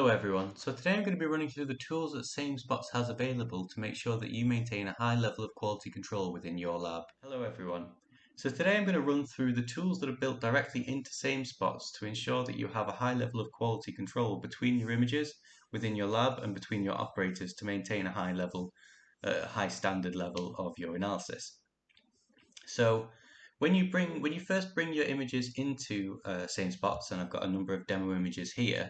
Hello everyone, so today I'm going to be running through the tools that SameSpots has available to make sure that you maintain a high level of quality control within your lab. Hello everyone, so today I'm going to run through the tools that are built directly into SameSpots to ensure that you have a high level of quality control between your images within your lab and between your operators to maintain a high level, high standard level of your analysis. So when you first bring your images into SameSpots, and I've got a number of demo images here,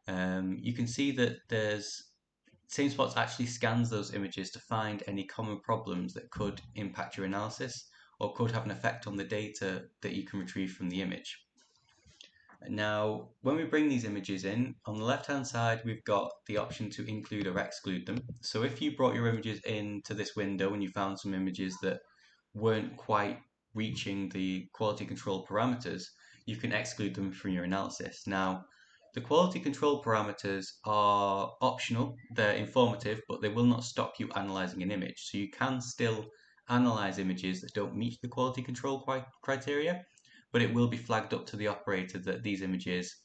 you can see that SameSpots actually scans those images to find any common problems that could impact your analysis or could have an effect on the data that you can retrieve from the image. Now, when we bring these images in, on the left-hand side, we've got the option to include or exclude them. So if you brought your images into this window and you found some images that weren't quite reaching the quality control parameters, you can exclude them from your analysis. Now, the quality control parameters are optional, they're informative, but they will not stop you analyzing an image. So you can still analyze images that don't meet the quality control criteria, but it will be flagged up to the operator that these images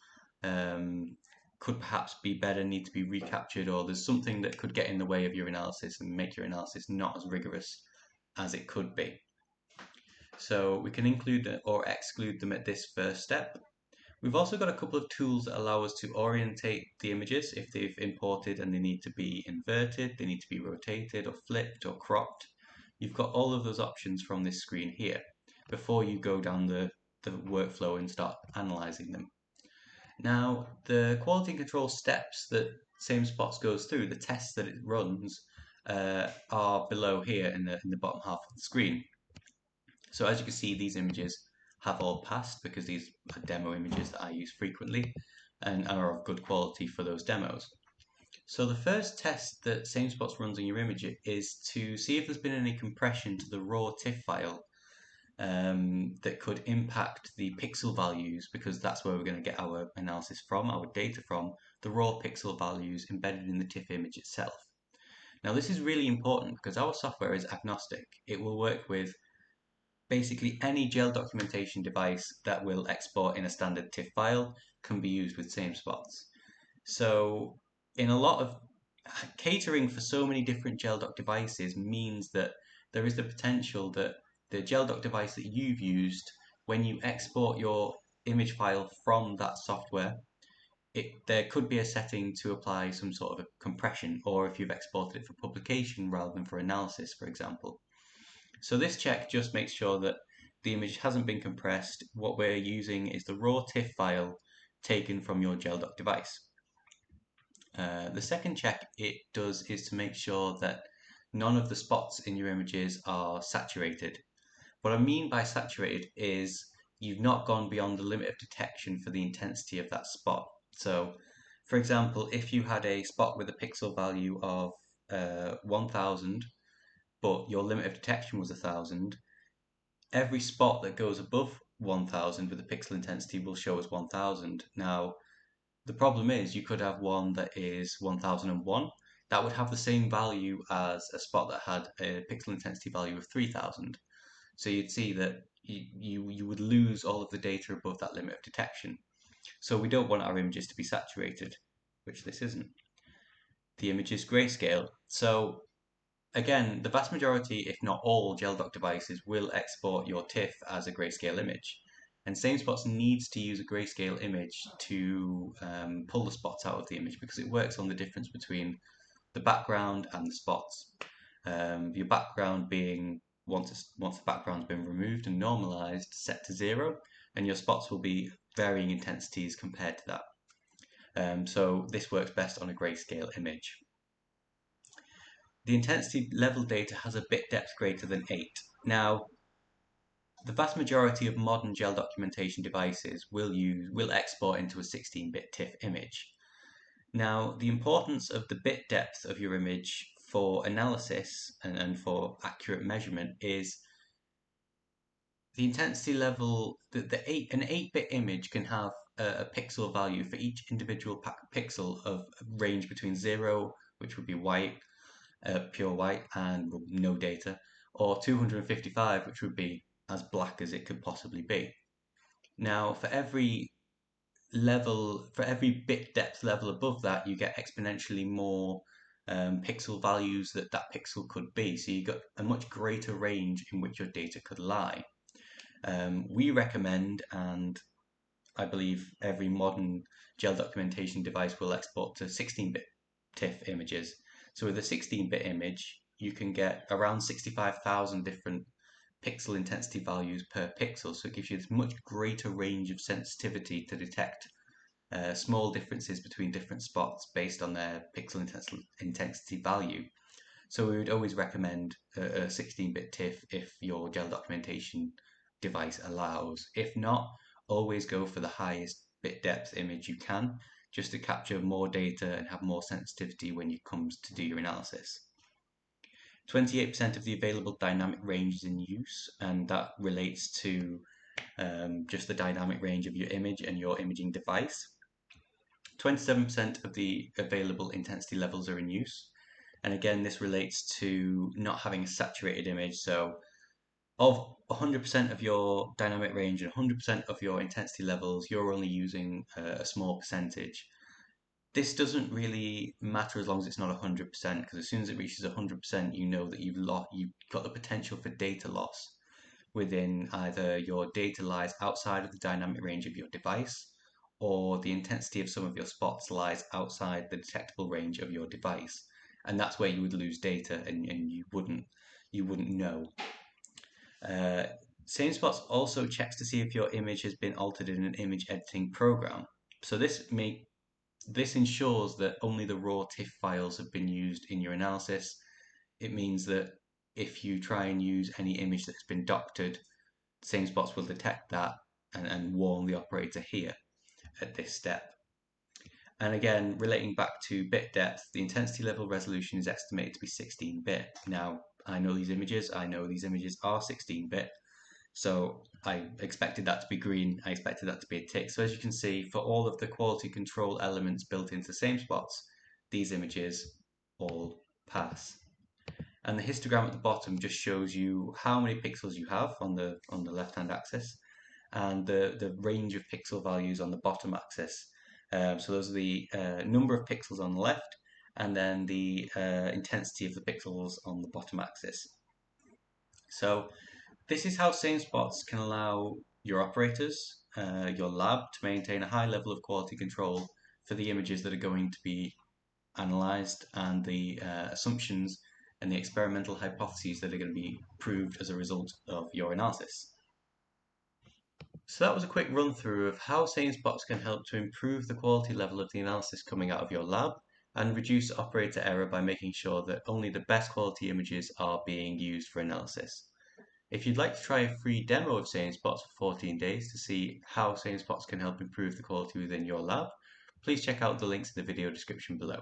could perhaps be better, need to be recaptured, or there's something that could get in the way of your analysis and make your analysis not as rigorous as it could be. So we can include or exclude them at this first step. We've also got a couple of tools that allow us to orientate the images if they've imported and they need to be inverted, they need to be rotated or flipped or cropped. You've got all of those options from this screen here before you go down the workflow and start analyzing them. Now, the quality control steps that SameSpots goes through, the tests that it runs, are below here in the bottom half of the screen. So as you can see, these images have all passed because these are demo images that I use frequently and are of good quality for those demos. So the first test that SameSpots runs on your image is to see if there's been any compression to the raw TIFF file that could impact the pixel values, because that's where we're going to get our analysis from, our data from, the raw pixel values embedded in the TIFF image itself. Now this is really important because our software is agnostic. It will work with basically any gel documentation device that will export in a standard TIFF file can be used with SameSpots. So in a lot of catering for so many different gel doc devices means that there is the potential that the gel doc device that you've used, when you export your image file from that software, there could be a setting to apply some sort of a compression, or if you've exported it for publication rather than for analysis, for example. So this check just makes sure that the image hasn't been compressed. What we're using is the raw TIFF file taken from your GelDoc device. The second check it does is to make sure that none of the spots in your images are saturated. What I mean by saturated is you've not gone beyond the limit of detection for the intensity of that spot. So, for example, if you had a spot with a pixel value of 1000, but your limit of detection was 1000, every spot that goes above 1000 with a pixel intensity will show as 1000. Now, the problem is you could have one that is 1001. That would have the same value as a spot that had a pixel intensity value of 3000. So you'd see that you would lose all of the data above that limit of detection. So we don't want our images to be saturated, which this isn't. The image is grayscale. So again, the vast majority, if not all, GelDoc devices will export your TIFF as a grayscale image. And SameSpots needs to use a grayscale image to pull the spots out of the image, because it works on the difference between the background and the spots. Your background being, once the background's been removed and normalized, set to 0, and your spots will be varying intensities compared to that. So this works best on a grayscale image. The intensity level data has a bit depth greater than 8. Now, the vast majority of modern gel documentation devices will export into a 16-bit TIFF image. Now, the importance of the bit depth of your image for analysis and for accurate measurement is the intensity level. An 8-bit image can have a pixel value for each individual pixel of range between 0, which would be white, pure white and no data, or 255, which would be as black as it could possibly be. Now, for every level, for every bit depth level above that, you get exponentially more pixel values that pixel could be. So you got a much greater range in which your data could lie. We recommend, and I believe every modern gel documentation device will export to 16-bit TIFF images. So with a 16-bit image, you can get around 65,000 different pixel intensity values per pixel. So it gives you this much greater range of sensitivity to detect small differences between different spots based on their pixel intensity value. So we would always recommend a 16-bit TIFF if your gel documentation device allows. If not, always go for the highest bit depth image you can, just to capture more data and have more sensitivity when it comes to do your analysis. 28% of the available dynamic range is in use, and that relates to just the dynamic range of your image and your imaging device. 27% of the available intensity levels are in use. And again, this relates to not having a saturated image. So of 100% of your dynamic range and 100% of your intensity levels, you're only using a small percentage. This doesn't really matter as long as it's not 100%, because as soon as it reaches 100%, you know that you've got the potential for data loss within either your data lies outside of the dynamic range of your device, or the intensity of some of your spots lies outside the detectable range of your device. And that's where you would lose data, and you wouldn't know. SameSpots also checks to see if your image has been altered in an image editing program. So this ensures that only the raw TIFF files have been used in your analysis. It means that if you try and use any image that's been doctored, SameSpots will detect that and warn the operator here at this step. And again, relating back to bit depth, the intensity level resolution is estimated to be 16-bit. Now, I know these images are 16-bit, so I expected that to be green, I expected that to be a tick. So as you can see, for all of the quality control elements built into SameSpots, these images all pass. And the histogram at the bottom just shows you how many pixels you have on the left-hand axis, and the range of pixel values on the bottom axis. So those are the number of pixels on the left, and then the intensity of the pixels on the bottom axis. So this is how SameSpots can allow your operators, your lab, to maintain a high level of quality control for the images that are going to be analyzed, and the assumptions and the experimental hypotheses that are going to be proved as a result of your analysis. So that was a quick run through of how SameSpots can help to improve the quality level of the analysis coming out of your lab and reduce operator error by making sure that only the best quality images are being used for analysis. If you'd like to try a free demo of SameSpots for 14 days to see how SameSpots can help improve the quality within your lab, please check out the links in the video description below.